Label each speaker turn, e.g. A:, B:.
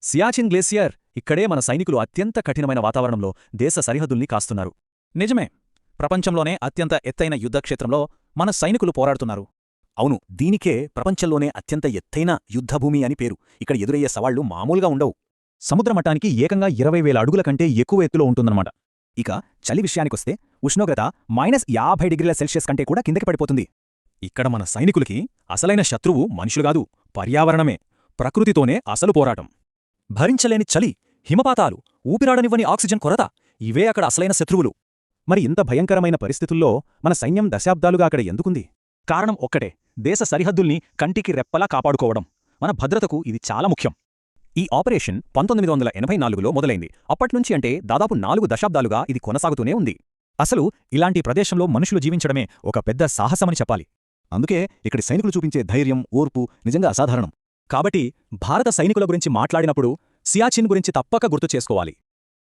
A: Siachen glacier. ఇక్కడే మన సైనికులు అత్యంత కఠినమైన వాతావరణంలో దేశ సరిహద్దుల్ని కాస్తున్నారు.
B: నిజమే. ప్రపంచంలోనే అత్యంత ఎత్తైన యుద్ధక్షేత్రంలో మన సైనికులు పోరాడుతున్నారు.
C: అవును, దీనికే ప్రపంచంలోనే అత్యంత ఎత్తైన యుద్ధభూమి అని పేరు. ఇక్కడ ఎదురయ్యే సవాళ్లు మామూలుగా ఉండవు.
B: సముద్రమట్టానికి ఏకంగా 20,000 అడుగుల కంటే ఎక్కువ ఎత్తులో ఉంటుందన్నమాట.
C: ఇక చలి విషయానికొస్తే ఉష్ణోగ్రత -50 °C కంటే కూడా కిందకి పడిపోతుంది.
A: ఇక్కడ మన సైనికులకి అసలైన శత్రువు మనుషులుగాదు, పర్యావరణమే. ప్రకృతితోనే అసలు పోరాటం.
C: భరించలేని చలి, హిమపాతాలు, ఊపిరాడనివ్వని ఆక్సిజన్ కొరత, ఇవే అక్కడ అసలైన శత్రువులు.
B: మరి ఇంత భయంకరమైన పరిస్థితుల్లో మన సైన్యం దశాబ్దాలుగా అక్కడ ఎందుకుంది?
C: కారణం ఒక్కటే, దేశ సరిహద్దుల్ని కంటికి రెప్పలా కాపాడుకోవడం. మన భద్రతకు ఇది చాలా ముఖ్యం. ఈ ఆపరేషన్ 1984లో మొదలైంది. అప్పట్నుంచి అంటే దాదాపు 4 దశాబ్దాలుగా ఇది కొనసాగుతూనే ఉంది.
B: అసలు ఇలాంటి ప్రదేశంలో మనుషులు జీవించడమే ఒక పెద్ద సాహసమని చెప్పాలి.
C: అందుకే ఇక్కడి సైనికులు చూపించే ధైర్యం, ఓర్పు నిజంగా అసాధారణం.
A: కాబట్టి భారత సైనికుల గురించి మాట్లాడినప్పుడు సియాచిన్ గురించి తప్పక గుర్తు చేసుకోవాలి.